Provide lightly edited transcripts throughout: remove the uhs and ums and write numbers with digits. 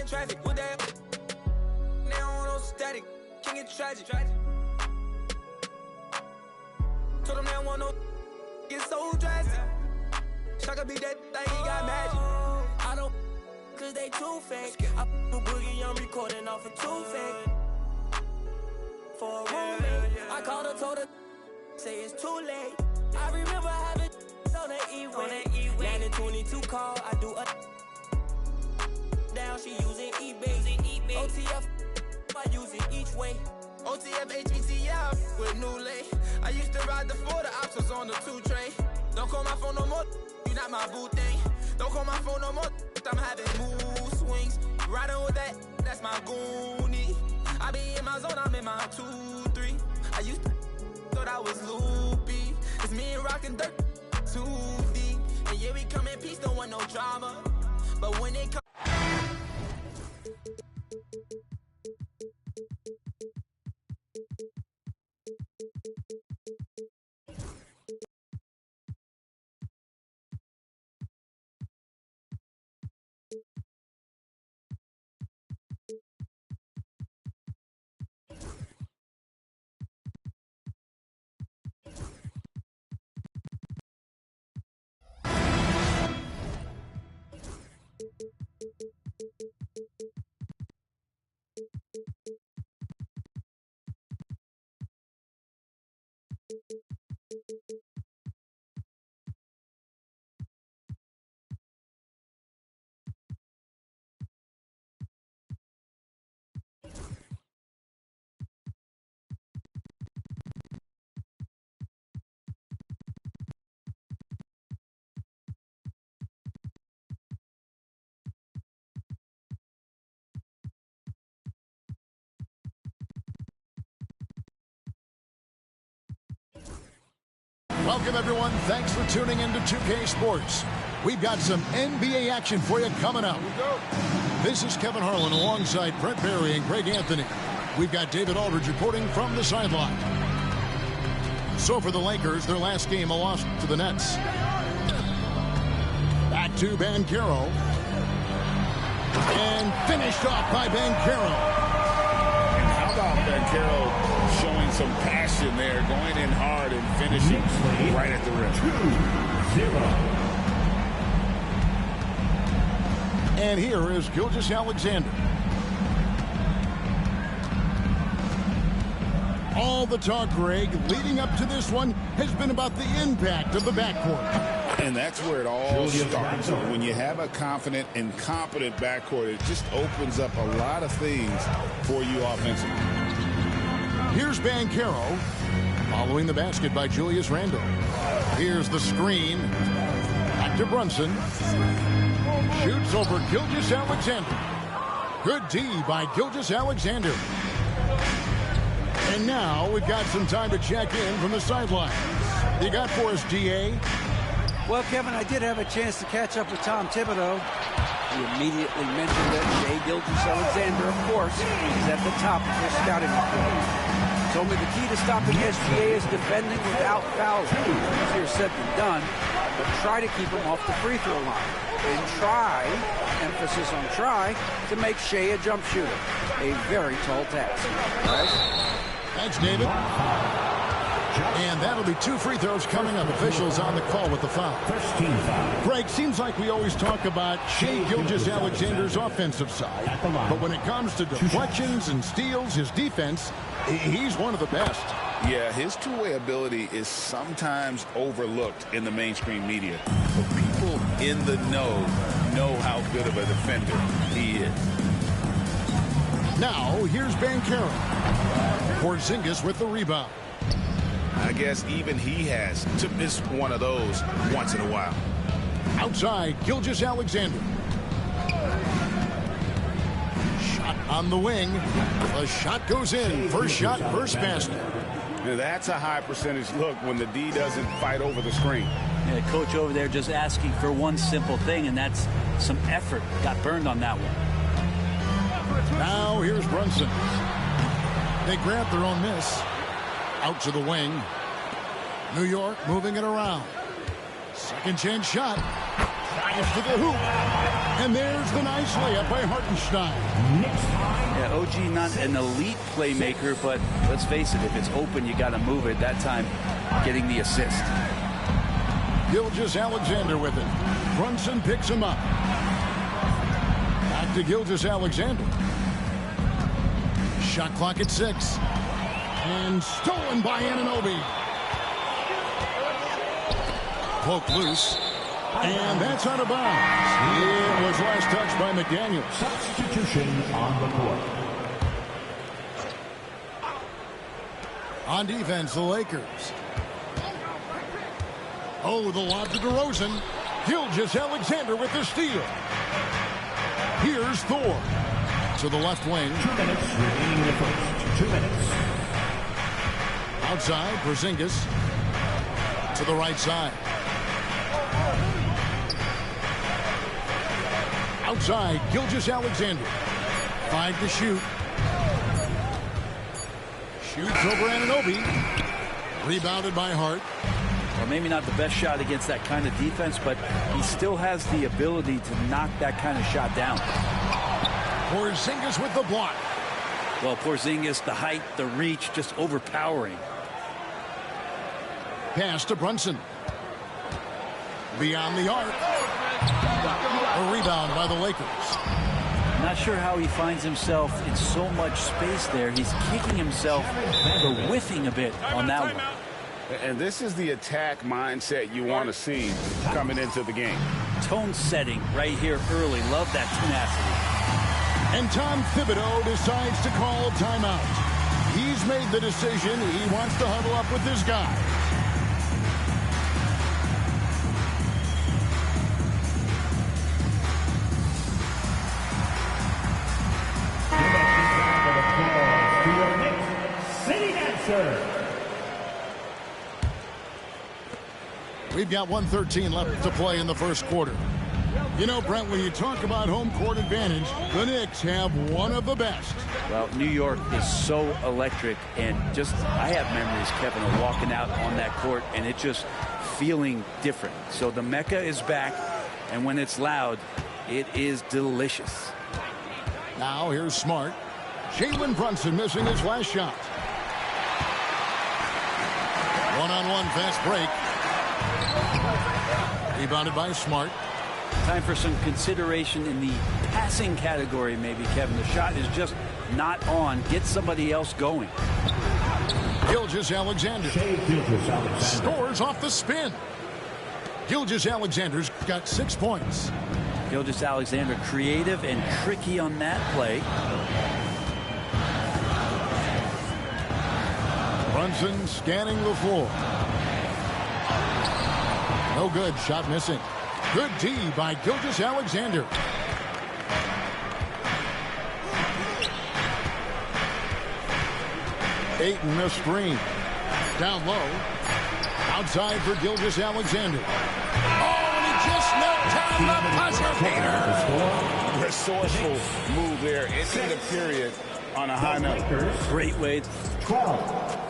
traffic. With that, they don't want no static. Can get tragic. Told them they don't want no. Get so drastic. Shaka be that thing, he got magic. I don't, cause they too fake. I do boogie, I'm recording off of too fake. For a roommate, I called her, told her, say it's too late. I remember having on the E-way. Landing 22 call, I do a down, she using eBay. OTF, I use it each way. OTF, HBTF with new lay. I used to ride the 4, the ops was on the 2 tray. Don't call my phone no more, you not my boo thing. Don't call my phone no more, I'm having mood swings. Riding with that, that's my goonie. I be in my zone, I'm in my 2-3. I used to thought I was loopy. It's me and rockin' dirt, 2D. And yeah, we come in peace, don't want no drama. But when they come. Welcome, everyone. Thanks for tuning into 2K Sports. We've got some NBA action for you coming up. This is Kevin Harlan alongside Brent Barry and Greg Anthony. We've got David Aldridge reporting from the sideline. So for the Lakers, their last game, a loss to the Nets. Back to Banchero. And finished off by Banchero. And how about Banchero showing some passion there, going in hard and finishing right at the rim. 2-0. And here is Gilgeous-Alexander. All the talk, Greg, leading up to this one has been about the impact of the backcourt. And that's where it all starts. When you have a confident and competent backcourt, it just opens up a lot of things for you offensively. Here's Banchero, following the basket by Julius Randle. Here's the screen. Back to Brunson. Shoots over Gilgeous-Alexander. Good D by Gilgeous-Alexander. And now we've got some time to check in from the sideline. You got for us, DA? Well, Kevin, I did have a chance to catch up with Tom Thibodeau. He immediately mentioned that Shai Gilgeous-Alexander, of course, is at the top of his scouting report. Told me the key to stopping SGA is defending without fouling. Easier said than done, but try to keep him off the free throw line. And try, emphasis on try, to make Shai a jump shooter. A very tall task. Right? Thanks, David. And that'll be 2 free throws coming up. Officials on the call with the foul. Greg, seems like we always talk about Shai Gilgeous-Alexander's offensive side. But when it comes to deflections and steals, his defense, he's one of the best. Yeah, his two-way ability is sometimes overlooked in the mainstream media. But people in the know how good of a defender he is. Now, here's Banchero. Porzingis with the rebound. I guess even he has to miss one of those once in a while. Outside, Gilgeous-Alexander. Shot on the wing. The shot goes in. First shot, first basket. Now that's a high percentage look when the D doesn't fight over the screen. Yeah, coach over there just asking for one simple thing, and that's some effort. Got burned on that one. Now here's Brunson. They grab their own miss. Out to the wing. New York moving it around. Second chance shot. Pass to the hoop. And there's the nice layup by Hartenstein. Yeah, OG not an elite playmaker, but let's face it, if it's open, you got to move it. That time, getting the assist. Gilgeous-Alexander with it. Brunson picks him up. Back to Gilgeous-Alexander. Shot clock at 6. And stolen by Anunoby. Poke loose. And that's out of bounds. It was last touched by McDaniels. Substitution on the court. On defense, the Lakers. Oh, the lob to DeRozan. Gilgeous-Alexander with the steal. Here's Thor to the left wing. 2 minutes remaining in the first. 2 minutes. Outside, Porzingis to the right side. Outside, Gilgeous-Alexander. 5 to shoot. Shoots over Anunoby. Rebounded by Hart. Well, maybe not the best shot against that kind of defense, but he still has the ability to knock that kind of shot down. Porzingis with the block. Well, Porzingis, the height, the reach, just overpowering. Pass to Brunson. Beyond the arc. A rebound by the Lakers. Not sure how he finds himself in so much space there. He's kicking himself or whiffing a bit on that one. And this is the attack mindset you want to see coming into the game. Tone setting right here early. Love that tenacity. And Tom Thibodeau decides to call a timeout. He's made the decision. He wants to huddle up with his guys. We've got 1:13 left to play in the first quarter. You know, Brent, when you talk about home court advantage, the Knicks have one of the best. Well, New York is so electric, and just I have memories, Kevin, of walking out on that court and it just feeling different. So the Mecca is back, and when it's loud, it is delicious. Now here's Smart. Jalen Brunson missing his last shot. One-on-one fast break. Rebounded by Smart. Time for some consideration in the passing category, maybe, Kevin. The shot is just not on. Get somebody else going. Gilgeous-Alexander scores off the spin. Gilgeous-Alexander's got 6 points. Gilgeous-Alexander creative and tricky on that play. Brunson scanning the floor. No good. Shot missing. Good D by Gilgeous-Alexander. Ayton a screen. Down low. Outside for Gilgeous-Alexander. Oh, and he just knocked down the buzzer beater. Resourceful move there, ending the period on a high note. Great way. 12.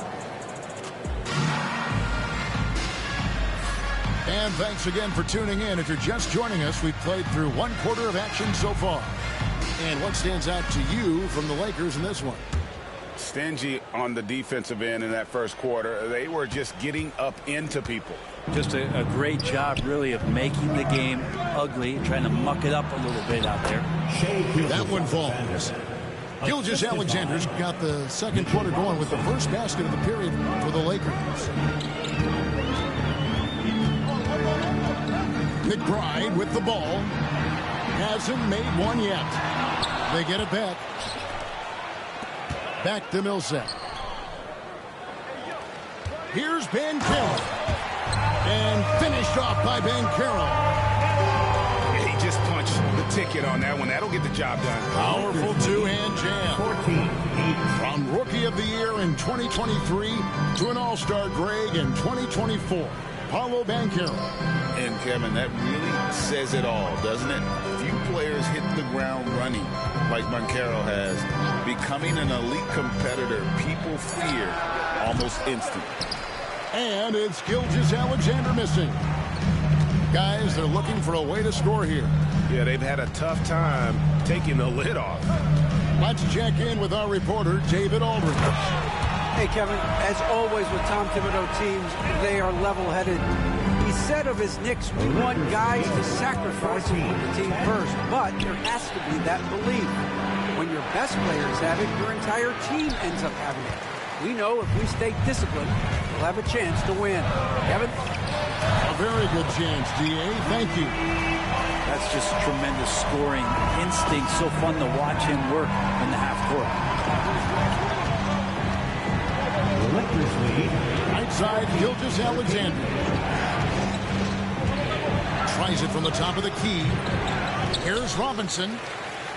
And thanks again for tuning in. If you're just joining us, we've played through 1/4 of action so far. And what stands out to you from the Lakers in this one? Stingy on the defensive end in that first quarter. They were just getting up into people. Just a great job, really, of making the game ugly, trying to muck it up a little bit out there. That one falls. Gilgeous-Alexander's got the second quarter going with the first basket of the period for the Lakers. McBride with the ball. Hasn't made one yet. They get it back. Back to Millsap. Here's Banchero. And finished off by Banchero. He just punched the ticket on that one. That'll get the job done. Powerful two-hand jam. 14-8. From Rookie of the Year in 2023 to an All-Star grade in 2024. Paolo Banchero. And, Kevin, that really says it all, doesn't it? Few players hit the ground running like Banchero has. Becoming an elite competitor, people fear almost instantly. And it's Gilgeous-Alexander missing. Guys, they're looking for a way to score here. Yeah, they've had a tough time taking the lid off. Let's check in with our reporter, David Aldridge. Hey, Kevin, as always with Tom Thibodeau teams, they are level-headed. He said of his Knicks, we want guys to sacrifice and put the team first, but there has to be that belief. When your best players have it, your entire team ends up having it. We know if we stay disciplined, we'll have a chance to win. Kevin? A very good chance, D.A. Thank you. That's just tremendous scoring instinct. So fun to watch him work in the half court. The Lakers lead. Right side, Gilgeous-Alexander. Tries it from the top of the key. Here's Robinson.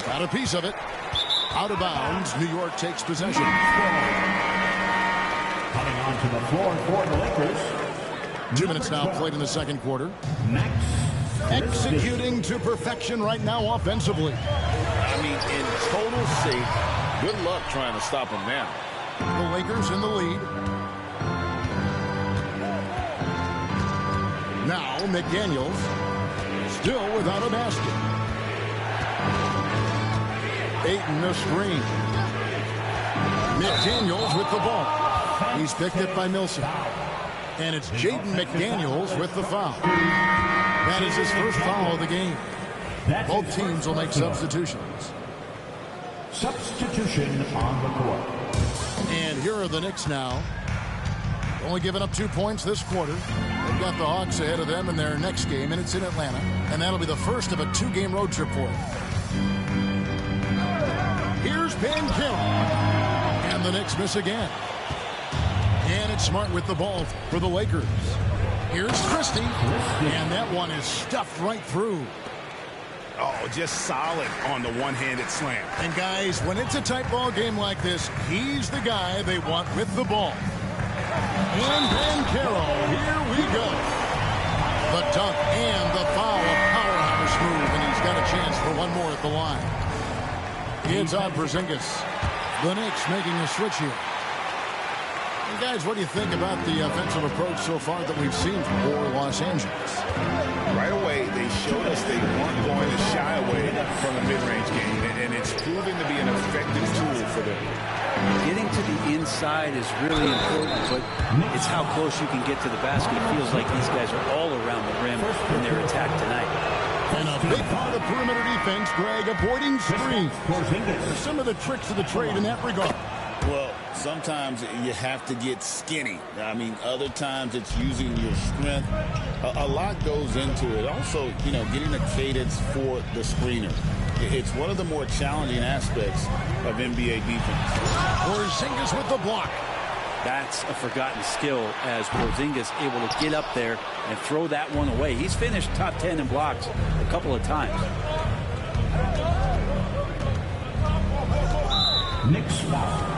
Got a piece of it. Out of bounds. New York takes possession. Coming onto the floor for the Lakers. 2 minutes now played in the second quarter. Max. Executing to perfection right now offensively. I mean, in total shape. Good luck trying to stop him now. The Lakers in the lead. Now McDaniels still without a basket. Ayton a screen. McDaniels with the ball. He's picked up by Millsap. And it's Jaden McDaniels with the foul. That is his first foul of the game. Both teams will make substitutions. Substitution on the court. And here are the Knicks now. Only giving up 2 points this quarter. They've got the Hawks ahead of them in their next game, and it's in Atlanta. And that'll be the first of a 2-game road trip for them. Here's Banchero. And the Knicks miss again. And it's Smart with the ball for the Lakers. Here's Christie. And that one is stuffed right through. Oh, just solid on the one-handed slam. And guys, when it's a tight ball game like this, he's the guy they want with the ball. And Banchero, here we go. The dunk and the foul, a powerhouse move, and he's got a chance for one more at the line. It's on Porzingis. The Knicks making a switch here. And guys, what do you think about the offensive approach so far that we've seen for Los Angeles? Right away, they showed us they weren't going to shy away from a mid-range game, and it's proven to be an effective tool for them. Getting to the inside is really important, but it's how close you can get to the basket. It feels like these guys are all around the rim in their attack tonight. And a big part of perimeter defense, Greg, avoiding screens. There's some of the tricks of the trade in that regard. Well, sometimes you have to get skinny. I mean, other times it's using your strength. A lot goes into it. Also, you know, getting a cadence for the screener. It's one of the more challenging aspects of NBA defense. Porzingis with the block. That's a forgotten skill as Porzingis able to get up there and throw that one away. He's finished top 10 in blocks a couple of times. Knicks foul.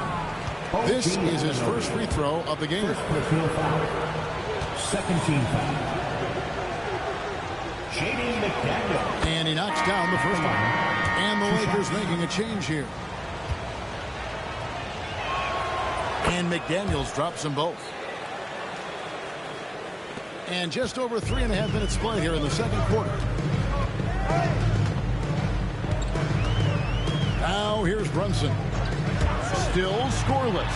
This is his first free throw of the game. First personal foul. Second team foul. Jaden McDaniels. And he knocks down the first one. And the Lakers making a change here. And McDaniels drops them both. And just over 3.5 minutes play here in the second quarter. Now here's Brunson. Still scoreless.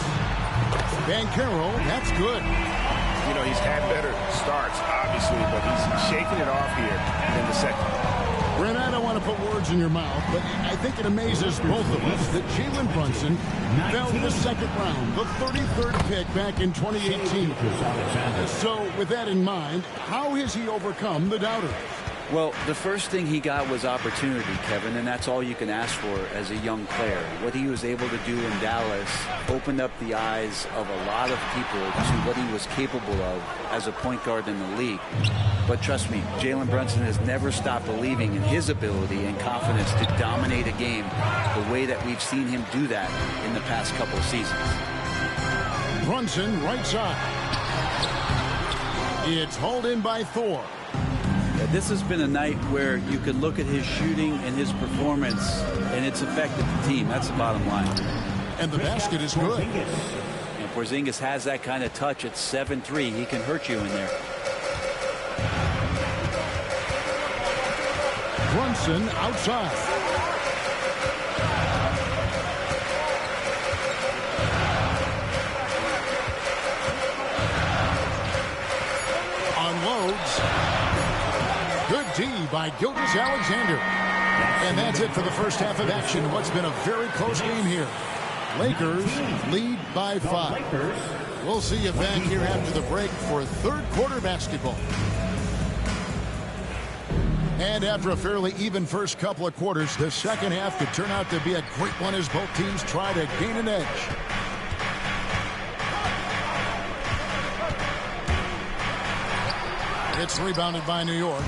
Banchero, that's good. You know, he's had better starts, obviously, but he's shaking it off here in the second. Brent, I don't want to put words in your mouth, but I think it amazes both of us that Jalen Brunson fell in the second round, the 33rd pick back in 2018. So with that in mind, how has he overcome the doubters? Well, the first thing he got was opportunity, Kevin, and that's all you can ask for as a young player. What he was able to do in Dallas opened up the eyes of a lot of people to what he was capable of as a point guard in the league. But trust me, Jalen Brunson has never stopped believing in his ability and confidence to dominate a game the way that we've seen him do that in the past couple of seasons. Brunson, right side. It's hauled in by Thor. This has been a night where you could look at his shooting and his performance, and it's affected the team. That's the bottom line. And the basket is good. And Porzingis has that kind of touch at 7-3. He can hurt you in there. Brunson outside. Unloads. Good D by Gilgeous-Alexander. And that's it for the first half of action. What's been a very close game here. Lakers lead by 5. We'll see you back here after the break for third quarter basketball. And after a fairly even first couple of quarters, the second half could turn out to be a great one as both teams try to gain an edge. It's rebounded by New York.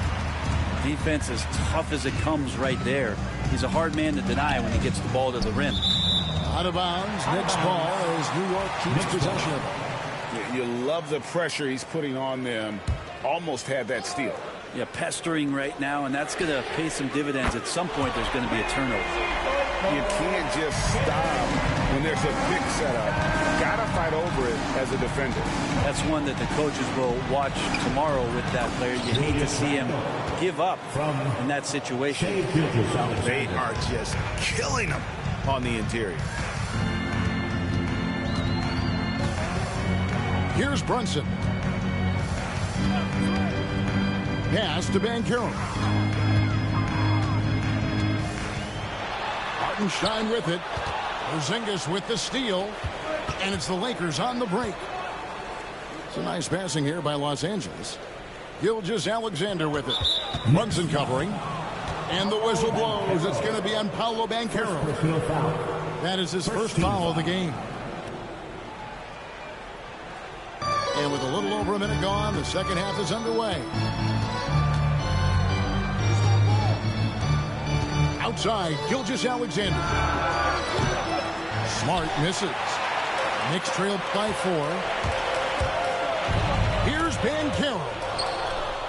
Defense as tough as it comes right there. He's a hard man to deny when he gets the ball to the rim. Out of bounds, Knicks ball as New York keeps possession of it. You love the pressure he's putting on them. Almost had that steal. Yeah, pestering right now, and that's going to pay some dividends. At some point, there's going to be a turnover. You can't just stop when there's a big setup. Got to fight over it as a defender. That's one that the coaches will watch tomorrow with that player. You hate to see him give up in that situation. They are just killing him on the interior. Here's Brunson. Pass to Banchero. Hartenstein with it. Porzingis with the steal. And it's the Lakers on the break. It's a nice passing here by Los Angeles. Gilgeous-Alexander with it. Brunson covering. And the whistle blows. It's going to be on Paolo Banchero. That is his first foul of the game. And with a little over a minute gone, the second half is underway. Outside, Gilgeous-Alexander. Smart misses. Knicks trail by 4. Here's Banchero.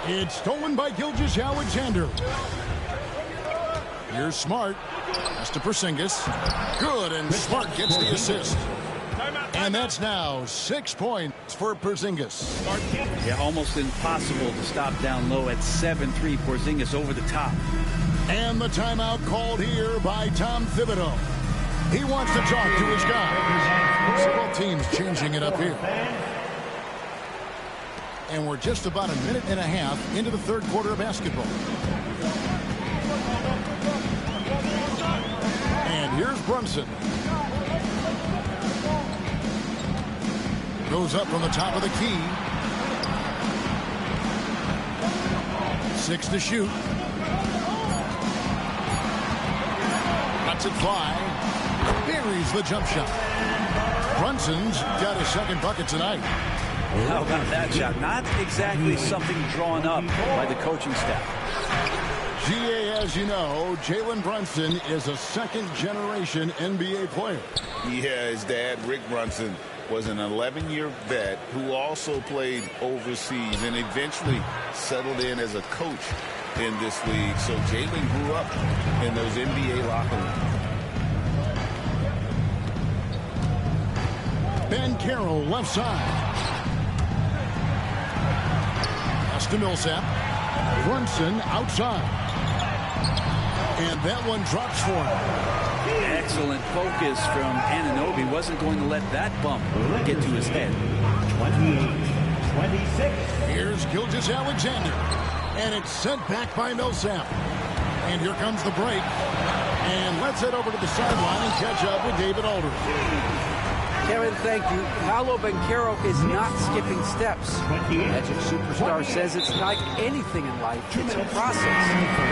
It's stolen by Gilgeous-Alexander. Here's Smart. Pass to Porzingis. Good, and Smart gets the assist. And that's now 6 points for Porzingis. Yeah, almost impossible to stop down low at 7-3. Porzingis over the top. And the timeout called here by Tom Thibodeau. He wants to talk to his guys. Several teams changing it up here. And we're just about a minute and a half into the third quarter of basketball. And here's Brunson. Goes up from the top of the key. 6 to shoot. Lets it fly. Buries the jump shot. Brunson's got his second bucket tonight. How about that shot? Not exactly something drawn up by the coaching staff. GA, as you know, Jalen Brunson is a second-generation NBA player. Yeah, his dad, Rick Brunson, was an 11-year vet who also played overseas and eventually settled in as a coach in this league. So Jalen grew up in those NBA locker rooms. Banchero left side. Pass to Millsap. Brunson outside. And that one drops for him. Excellent focus from Anunoby. Wasn't going to let that bump get to his head. 28-26. Here's Gilgeous-Alexander. And it's sent back by Millsap. And here comes the break. And let's head over to the sideline and catch up with David Aldridge. Kevin, thank you. Paolo Banchero is not skipping steps. Magic Superstar says it's like anything in life. It's a process.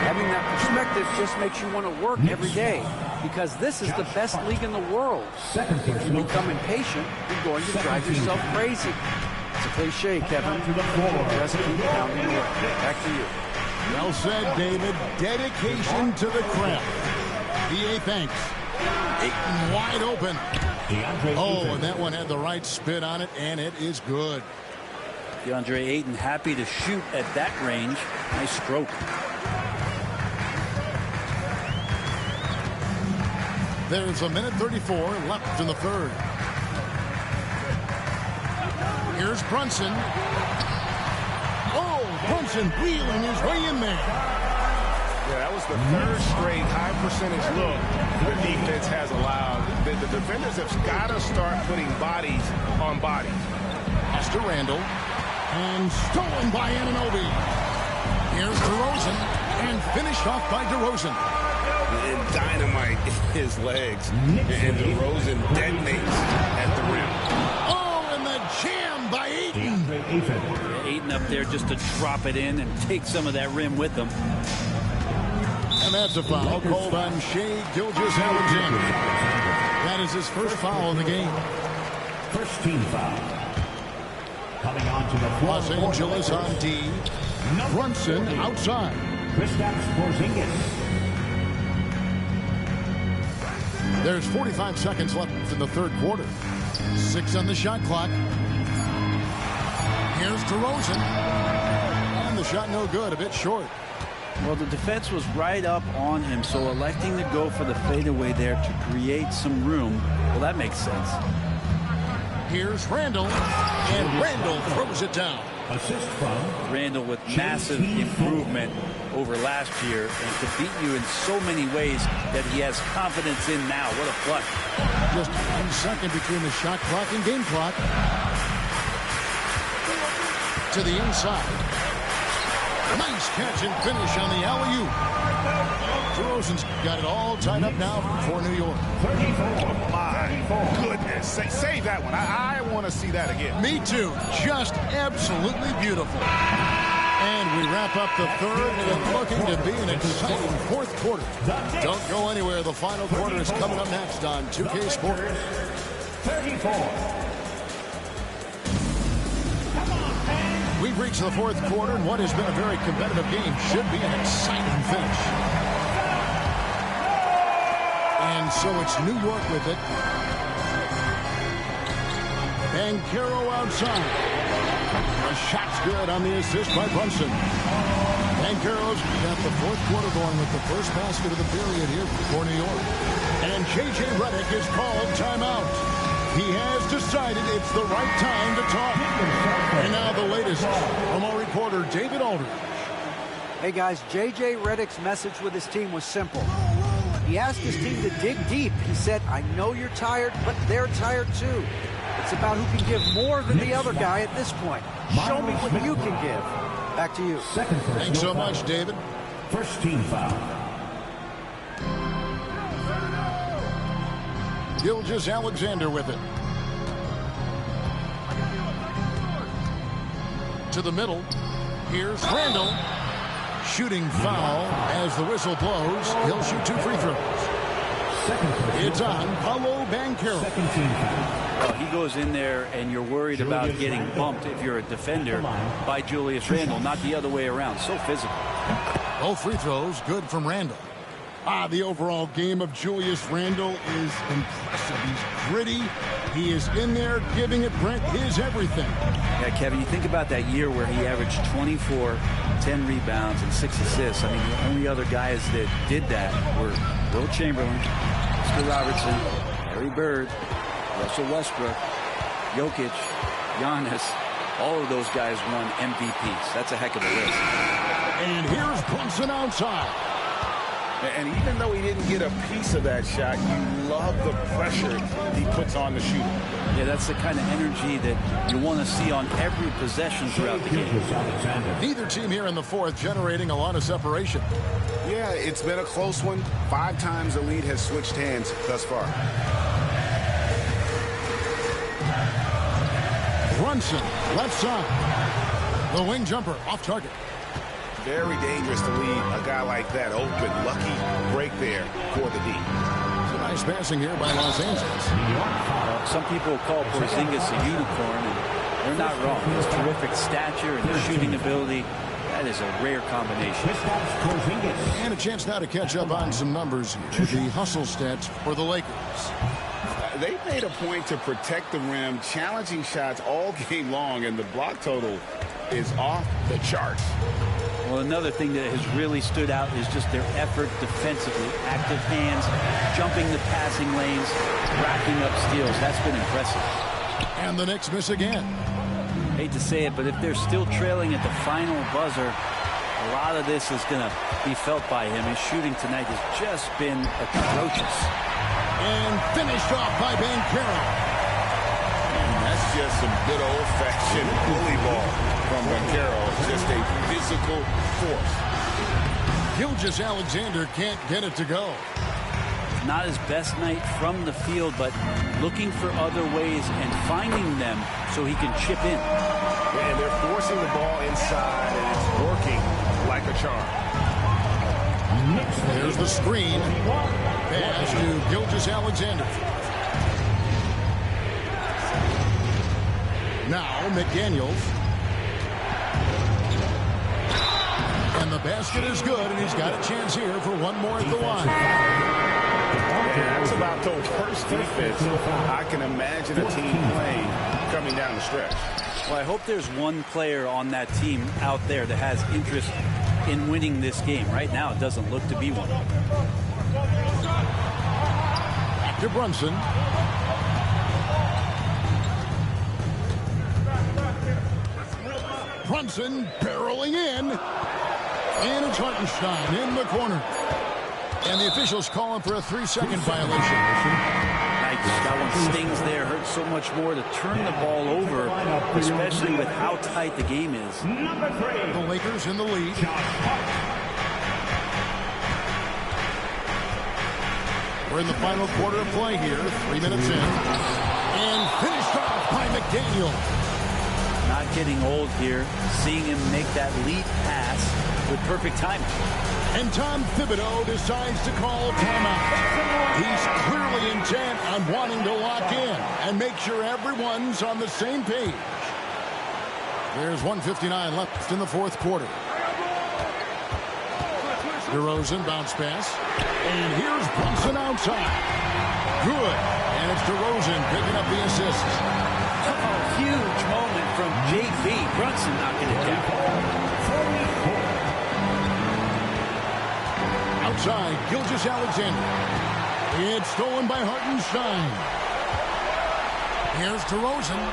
Having that perspective just makes you want to work every day because this is the best league in the world. If you become impatient, you're going to drive yourself crazy. It's a cliche, Kevin. Just keep pounding work. Back to you. Well said, David. Dedication to the craft. BA thanks. Ayton wide open. Oh, and that one had the right spin on it, and it is good. DeAndre Ayton happy to shoot at that range. Nice stroke. There's a minute 34 left in the third. Here's Brunson. Oh, Brunson wheeling his way in there. Yeah, that was the third straight high percentage look the defense has allowed. The defenders have got to start putting bodies on bodies. Pass to Randall. And stolen by Anunoby. Here's DeRozan. And finished off by DeRozan. And dynamite his legs. And DeRozan detonates at the rim. Oh, and the jam by Ayton. Ayton up there just to drop it in and take some of that rim with him. And that's a foul called on Shai Gilgeous-Alexander. That is his first foul in the game. First team foul. Coming on to the floor. Los Angeles on D. Brunson outside. Kristaps Porzingis. There's 45 seconds left in the third quarter. 6 on the shot clock. Here's DeRozan. And the shot no good, a bit short. Well, the defense was right up on him, so electing to go for the fadeaway there to create some room, well, that makes sense. Here's Randall, and Randall throws it down. Assist from Randall with massive improvement over last year and to beat you in so many ways that he has confidence in now. What a clutch. Just 1 second between the shot clock and game clock. To the inside. Nice catch and finish on the alley-oop. DeRozan's got it all tied up now for New York. 34. My goodness. Save that one. I want to see that again. Me too. Just absolutely beautiful. And we wrap up the third and looking to be an exciting fourth quarter. Don't go anywhere. The final quarter is coming up next on 2K Sports. 34. We've reached the fourth quarter, and what has been a very competitive game should be an exciting finish. And so it's New York with it. Banchero outside. A shot's good on the assist by Brunson. Banchero's got the fourth quarter going with the first basket of the period here for New York. And J.J. Redick is called timeout. He has decided it's the right time to talk. And now the latest from our reporter, David Aldridge. Hey, guys, J.J. Redick's message with his team was simple. He asked his team to dig deep. He said, I know you're tired, but they're tired too. It's about who can give more than the other guy at this point. Show me what you can give. Back to you. Thanks so much, David. First team foul. Gilgeous-Alexander with it. To the middle. Here's Randall. Shooting foul as the whistle blows. He'll shoot 2 free throws. It's on Paolo Banchero. Second team foul. Well, he goes in there and you're worried about getting bumped if you're a defender by Julius Randle, not the other way around. So physical. Both free throws good from Randall. The overall game of Julius Randle is impressive. He's gritty. He is in there giving it, Brent, his everything. Yeah, Kevin, you think about that year where he averaged 24, 10 rebounds, and 6 assists. I mean, the only other guys that did that were Will Chamberlain, Oscar Robertson, Larry Bird, Russell Westbrook, Jokic, Giannis. All of those guys won MVPs. That's a heck of a list. And here's Brunson outside. And even though he didn't get a piece of that shot, you love the pressure he puts on the shooter. Yeah, that's the kind of energy that you want to see on every possession throughout the game. Neither team here in the fourth generating a lot of separation. Yeah, it's been a close one. 5 times the lead has switched hands thus far. Brunson, left side. The wing jumper off target. Very dangerous to leave a guy like that open. Lucky break there for the D. Nice passing here by Los Angeles. Some people call Porzingis a unicorn, and they're not wrong. His terrific stature and his shooting ability, that is a rare combination. And a chance now to catch up on some numbers here. The hustle stats for the Lakers. They made a point to protect the rim, challenging shots all game long, and the block total is off the charts. Well, another thing that has really stood out is just their effort defensively. Active hands, jumping the passing lanes, racking up steals. That's been impressive. And the Knicks miss again. Hate to say it, but if they're still trailing at the final buzzer, A lot of this is going to be felt by him. His shooting tonight has just been atrocious. And finished off by Banchero. And that's just some good old-fashioned bully ball from Banchero. Just a physical force. Gilgeous-Alexander can't get it to go. Not his best night from the field, but looking for other ways and finding them so he can chip in. And they're forcing the ball inside, and it's working like a charm. There's the screen. Pass to Gilgeous-Alexander. Now McDaniels. And the basket is good, and he's got a chance here for one more at the line. Yeah, that's about the worst defense I can imagine a team playing coming down the stretch. Well, I hope there's one player on that team out there that has interest in winning this game. Right now, it doesn't look to be one. Back to Brunson. Brunson barreling in. And it's Hartenstein in the corner. And the officials calling for a 3-second violation. That one stings there. Hurts so much more to turn the ball over, especially with how tight the game is. The Lakers in the lead. We're in the final quarter of play here. 3 minutes in. And finished off by McDaniel. Not getting old here. Seeing him make that lead pass with perfect timing. And Tom Thibodeau decides to call a timeout. He's clearly intent on wanting to lock in and make sure everyone's on the same page. There's 1:59 left in the fourth quarter. DeRozan bounce pass. And here's Brunson outside. Good. And it's DeRozan picking up the assist. Oh, huge moment from J.B. Brunson knocking it down. Outside, Gilgeous-Alexander. It's stolen by Hartenstein. Here's DeRozan.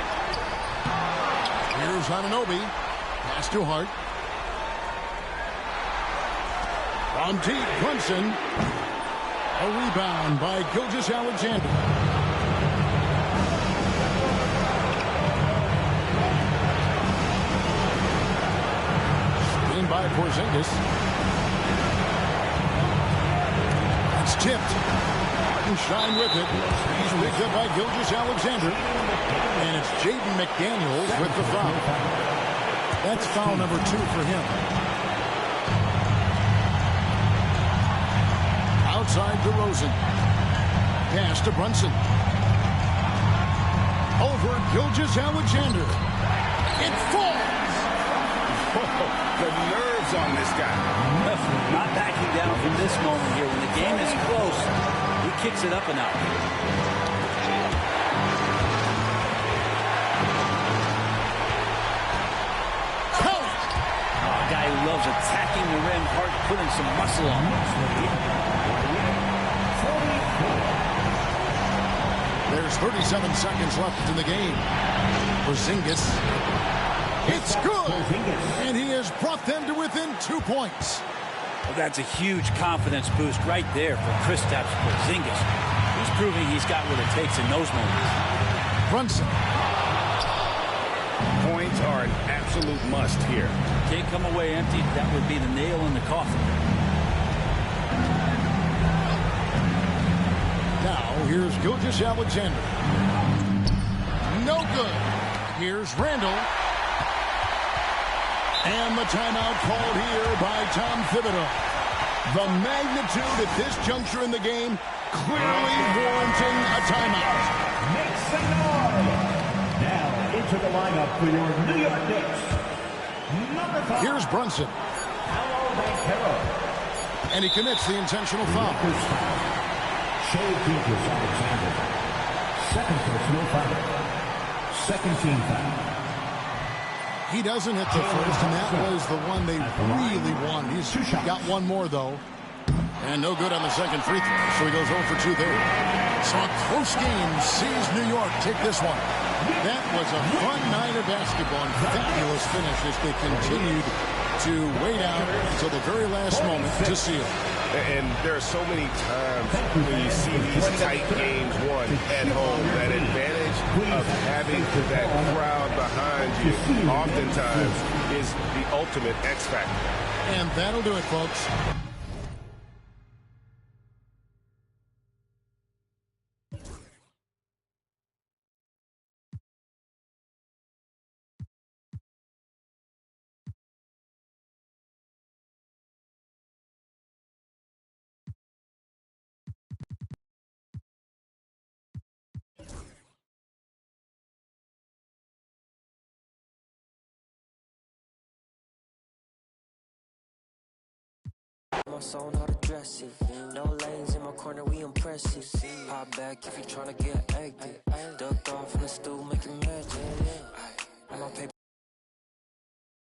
Here's Anunoby. Pass to Hart. On deep, Brunson. A rebound by Gilgeous-Alexander. In by Porzingis. It's tipped. Hartenstein with it. He's picked up by Gilgeous-Alexander. And it's Jaden McDaniels with the foul. That's foul number 2 for him. Outside DeRozan. Pass to Brunson. Over Gilgeous-Alexander. It falls. The nerves on this guy. Not backing down from this moment here. When the game is close, he kicks it up a notch. A guy who loves attacking the rim, Hart putting some muscle on it. There's 37 seconds left in the game. Porzingis. It's good. And he has brought them to within 2 points. Well, that's a huge confidence boost right there for Kristaps Porzingis. He's proving he's got what it takes in those moments. Brunson. Points are an absolute must here. Can't come away empty. That would be the nail in the coffin. Now, here's Gilgeous-Alexander. No good. Here's Randall. And the timeout called here by Tom Thibodeau. The magnitude at this juncture in the game clearly warranting a timeout. Make some noise. Now into the lineup for your New York Knicks. Number 5. Here's Brunson. And he commits the intentional foul. Shai Gilgeous-Alexander. Second personal foul. Second team foul. He doesn't hit the first, and that was the one they really wanted. He's got one more, though. And no good on the second free throw, so he goes 0 for 2 there. So a close game sees New York take this one. That was a fun night of basketball and fabulous finish as they continued to wait out until the very last moment to seal. And there are so many times when you see these tight games won at home, that advantage of having that crowd behind you oftentimes is the ultimate X factor. And that'll do it, folks. My soul, how to dress it. No lanes in my corner, we impressive. Hop back if you tryna get active. Duck off in the stool, making magic. On my paper.